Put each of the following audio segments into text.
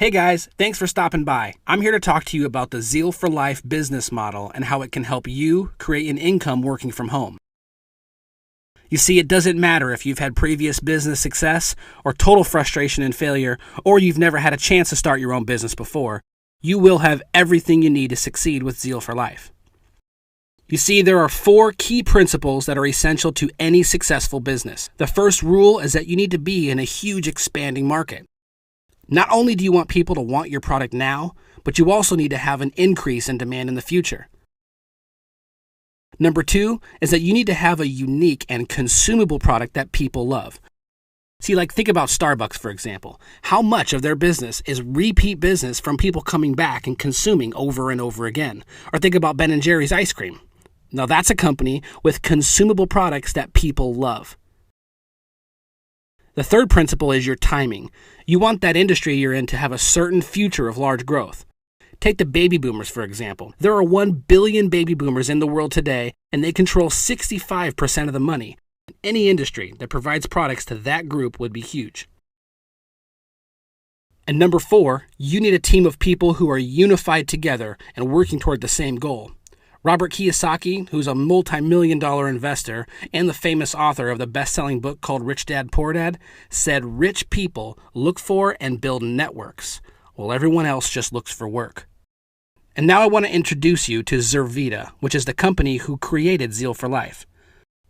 Hey guys, thanks for stopping by. I'm here to talk to you about the Zeal for Life business model and how it can help you create an income working from home. You see, it doesn't matter if you've had previous business success or total frustration and failure, or you've never had a chance to start your own business before. You will have everything you need to succeed with Zeal for Life. You see, there are 4 key principles that are essential to any successful business. The first rule is that you need to be in a huge expanding market. Not only do you want people to want your product now, but you also need to have an increase in demand in the future. Number 2 is that you need to have a unique and consumable product that people love. See, think about Starbucks, for example. How much of their business is repeat business from people coming back and consuming over and over again? Or think about Ben & Jerry's ice cream. Now that's a company with consumable products that people love. The third principle is your timing. You want that industry you're in to have a certain future of large growth. Take the baby boomers, for example. There are 1 billion baby boomers in the world today, and they control 65% of the money. Any industry that provides products to that group would be huge. And number 4, you need a team of people who are unified together and working toward the same goal. Robert Kiyosaki, who's a multi-million-dollar investor and the famous author of the best-selling book called Rich Dad, Poor Dad, said rich people look for and build networks, while everyone else just looks for work. And now I want to introduce you to Zurvita, which is the company who created Zeal for Life.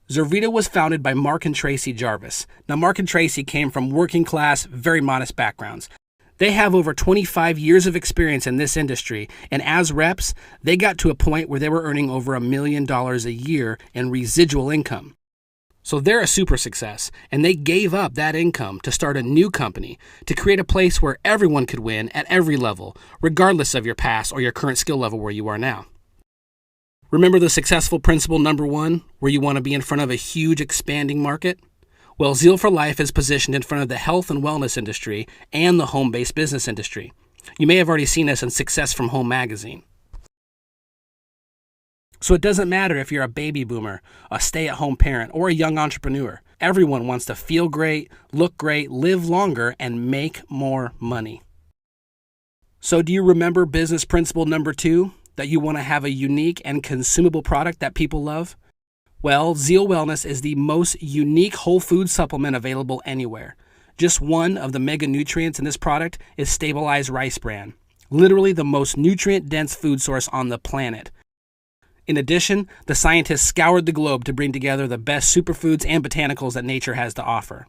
Zurvita was founded by Mark and Tracy Jarvis. Now, Mark and Tracy came from working-class, very modest backgrounds. They have over 25 years of experience in this industry, and as reps, they got to a point where they were earning over $1 million a year in residual income. So they're a super success, and they gave up that income to start a new company to create a place where everyone could win at every level, regardless of your past or your current skill level where you are now. Remember the successful principle number 1, where you want to be in front of a huge expanding market? Well, Zeal for Life is positioned in front of the health and wellness industry and the home-based business industry. You may have already seen us in Success from Home magazine. So it doesn't matter if you're a baby boomer, a stay-at-home parent, or a young entrepreneur. Everyone wants to feel great, look great, live longer, and make more money. So do you remember business principle number 2, that you want to have a unique and consumable product that people love? Well, Zeal Wellness is the most unique whole food supplement available anywhere. Just one of the mega nutrients in this product is stabilized rice bran, literally the most nutrient-dense food source on the planet. In addition, the scientists scoured the globe to bring together the best superfoods and botanicals that nature has to offer.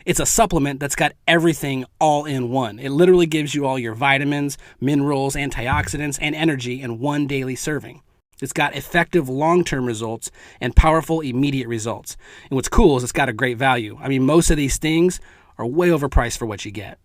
It's a supplement that's got everything all in one. It literally gives you all your vitamins, minerals, antioxidants, and energy in one daily serving. It's got effective long-term results and powerful immediate results. And what's cool is it's got a great value. I mean, most of these things are way overpriced for what you get.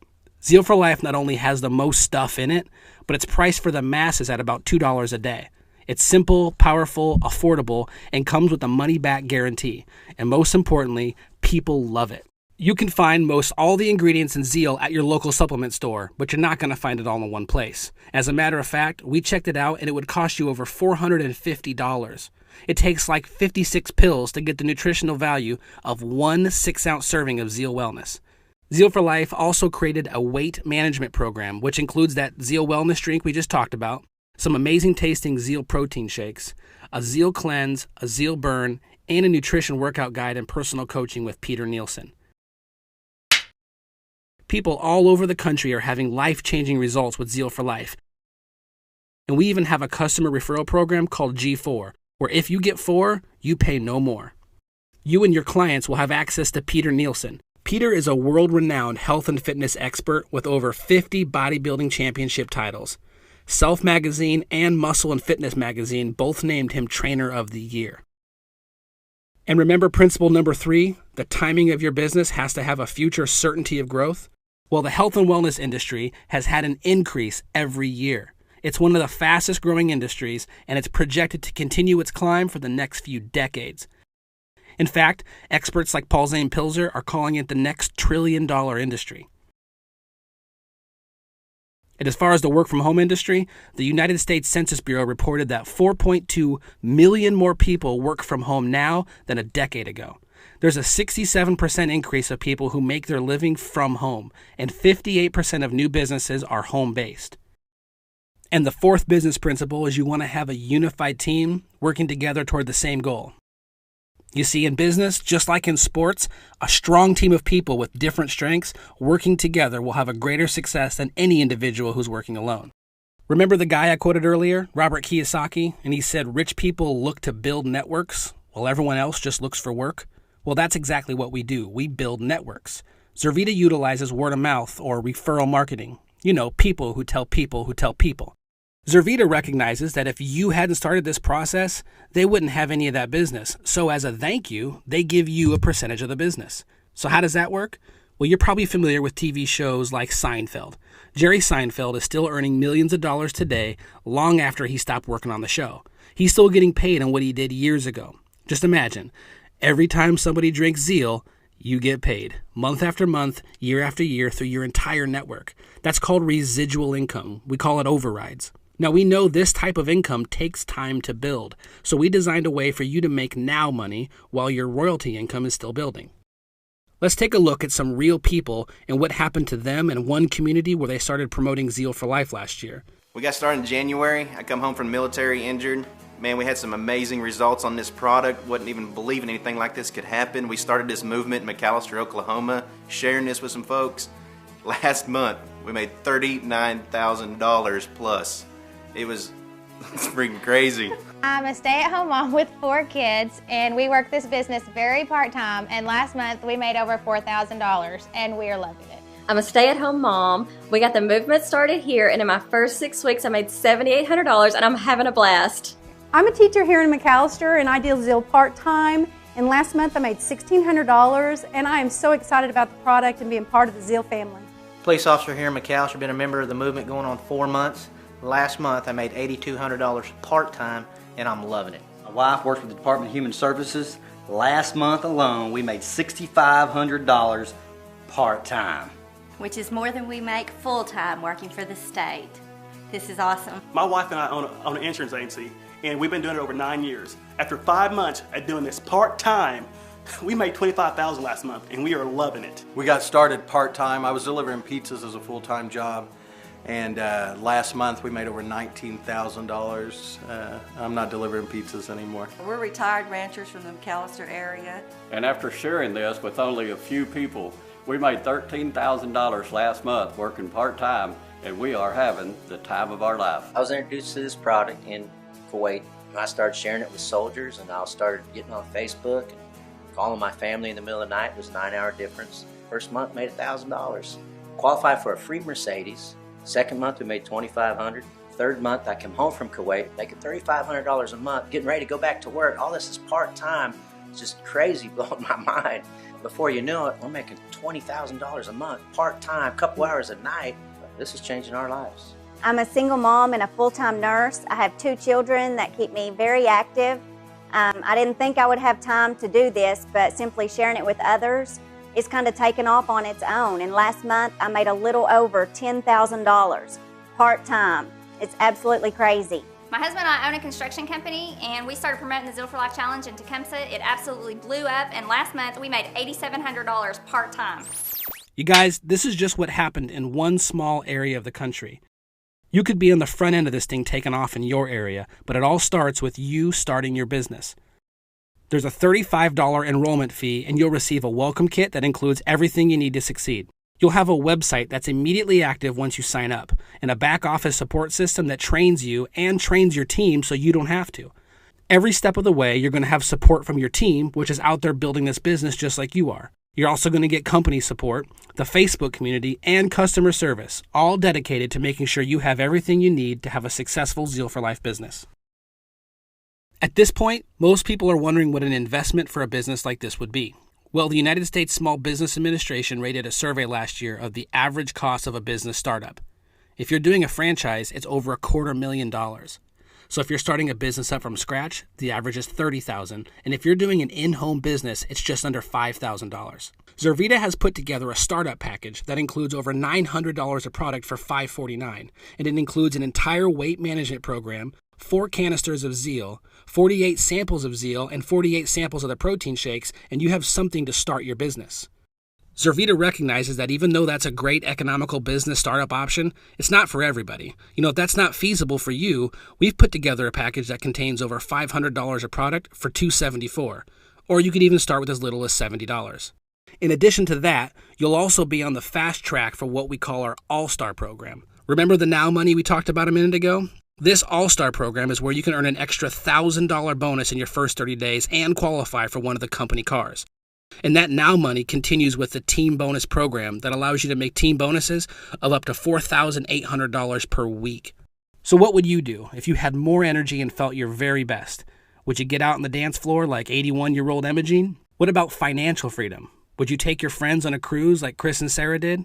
Zeal for Life not only has the most stuff in it, but it's priced for the masses at about $2 a day. It's simple, powerful, affordable, and comes with a money-back guarantee. And most importantly, people love it. You can find most all the ingredients in Zeal at your local supplement store, but you're not going to find it all in one place. As a matter of fact, we checked it out and it would cost you over $450. It takes 56 pills to get the nutritional value of 1 6-ounce serving of Zeal Wellness. Zeal for Life also created a weight management program, which includes that Zeal Wellness drink we just talked about, some amazing tasting Zeal protein shakes, a Zeal cleanse, a Zeal burn, and a nutrition workout guide and personal coaching with Peter Nielsen. People all over the country are having life-changing results with Zeal for Life. And we even have a customer referral program called G4, where if you get 4, you pay no more. You and your clients will have access to Peter Nielsen. Peter is a world-renowned health and fitness expert with over 50 bodybuilding championship titles. Self Magazine and Muscle and Fitness Magazine both named him Trainer of the Year. And remember principle number 3, the timing of your business has to have a future certainty of growth? Well, the health and wellness industry has had an increase every year. It's one of the fastest growing industries, and it's projected to continue its climb for the next few decades. In fact, experts like Paul Zane Pilzer are calling it the next trillion-dollar industry. And as far as the work-from-home industry, the United States Census Bureau reported that 4.2 million more people work from home now than a decade ago. There's a 67% increase of people who make their living from home, and 58% of new businesses are home-based. And the fourth business principle is you want to have a unified team working together toward the same goal. You see, in business, just like in sports, a strong team of people with different strengths working together will have a greater success than any individual who's working alone. Remember the guy I quoted earlier, Robert Kiyosaki, and he said rich people look to build networks while everyone else just looks for work? Well, that's exactly what we do. We build networks. Zurvita utilizes word of mouth or referral marketing. You know, people who tell people who tell people. Zurvita recognizes that if you hadn't started this process, they wouldn't have any of that business. So as a thank you, they give you a percentage of the business. So how does that work? Well, you're probably familiar with TV shows like Seinfeld. Jerry Seinfeld is still earning millions of dollars today, long after he stopped working on the show. He's still getting paid on what he did years ago. Just imagine, every time somebody drinks Zeal, you get paid, month after month, year after year, through your entire network. That's called residual income. We call it overrides. Now, we know this type of income takes time to build, so we designed a way for you to make now money while your royalty income is still building. Let's take a look at some real people and what happened to them in one community where they started promoting Zeal for Life last year. We got started in January. I come home from the military injured. Man, we had some amazing results on this product. Wasn't even believing anything like this could happen. We started this movement in McAlester, Oklahoma, sharing this with some folks. Last month, we made $39,000 plus. It was freaking crazy. I'm a stay-at-home mom with 4 kids, and we work this business very part-time, and last month we made over $4,000, and we are loving it. I'm a stay-at-home mom. We got the movement started here, and in my first 6 weeks I made $7,800, and I'm having a blast. I'm a teacher here in McAlester, and I deal Zeal part-time, and last month I made $1,600, and I am so excited about the product and being part of the Zeal family. Police officer here in McAlester, been a member of the movement going on 4 months. Last month I made $8,200 part-time, and I'm loving it. My wife works with the Department of Human Services. Last month alone we made $6,500 part-time. Which is more than we make full-time working for the state. This is awesome. My wife and I own an insurance agency, and we've been doing it over 9 years. After 5 months at doing this part-time, we made $25,000 last month, and we are loving it. We got started part-time. I was delivering pizzas as a full-time job, and last month we made over $19,000. I'm not delivering pizzas anymore. We're retired ranchers from the McAlester area. And after sharing this with only a few people, we made $13,000 last month working part-time, and we are having the time of our life. I was introduced to this product in Kuwait, and I started sharing it with soldiers, and I started getting on Facebook and calling my family in the middle of the night. It was a 9-hour difference. First month made $1,000. Qualified for a free Mercedes. Second month we made $2,500. Third month I came home from Kuwait making $3,500 a month, getting ready to go back to work. All this is part-time. It's just crazy, blowing my mind. Before you know it, we're making $20,000 a month, part-time, couple hours a night. This is changing our lives. I'm a single mom and a full-time nurse. I have 2 children that keep me very active. I didn't think I would have time to do this, but simply sharing it with others, it's kind of taken off on its own. And last month, I made a little over $10,000 part-time. It's absolutely crazy. My husband and I own a construction company, and we started promoting the Zeal for Life Challenge in Tecumseh. It absolutely blew up, and last month we made $8,700 part-time. You guys, this is just what happened in one small area of the country. You could be on the front end of this thing taking off in your area, but it all starts with you starting your business. There's a $35 enrollment fee, and you'll receive a welcome kit that includes everything you need to succeed. You'll have a website that's immediately active once you sign up, and a back office support system that trains you and trains your team so you don't have to. Every step of the way, you're going to have support from your team, which is out there building this business just like you are. You're also going to get company support, the Facebook community, and customer service, all dedicated to making sure you have everything you need to have a successful Zeal for Life business. At this point, most people are wondering what an investment for a business like this would be. Well, the United States Small Business Administration rated a survey last year of the average cost of a business startup. If you're doing a franchise, it's over $250,000. So if you're starting a business up from scratch, the average is $30,000, and if you're doing an in-home business, it's just under $5,000. Zurvita has put together a startup package that includes over $900 of product for $549, and it includes an entire weight management program, 4 canisters of Zeal, 48 samples of Zeal, and 48 samples of the protein shakes, and you have something to start your business. Zurvita recognizes that even though that's a great economical business startup option, it's not for everybody. If that's not feasible for you, we've put together a package that contains over $500 of product for $274, or you could even start with as little as $70. In addition to that, you'll also be on the fast track for what we call our All-Star program. Remember the Now Money we talked about a minute ago? This All-Star program is where you can earn an extra $1,000 bonus in your first 30 days and qualify for one of the company cars. And that Now Money continues with the Team Bonus program that allows you to make team bonuses of up to $4,800 per week. So what would you do if you had more energy and felt your very best? Would you get out on the dance floor like 81-year-old Imogene? What about financial freedom? Would you take your friends on a cruise like Chris and Sarah did?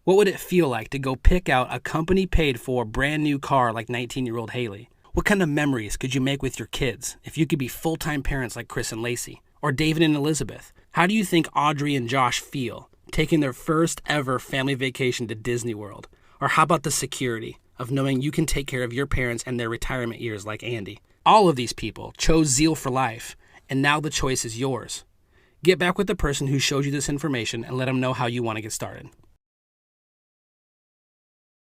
What would it feel like to go pick out a company-paid-for brand new car like 19-year-old Haley? What kind of memories could you make with your kids if you could be full-time parents like Chris and Lacey? Or David and Elizabeth? How do you think Audrey and Josh feel taking their first ever family vacation to Disney World? Or how about the security of knowing you can take care of your parents and their retirement years like Andy? All of these people chose Zeal for life, and now the choice is yours. Get back with the person who showed you this information and let them know how you want to get started.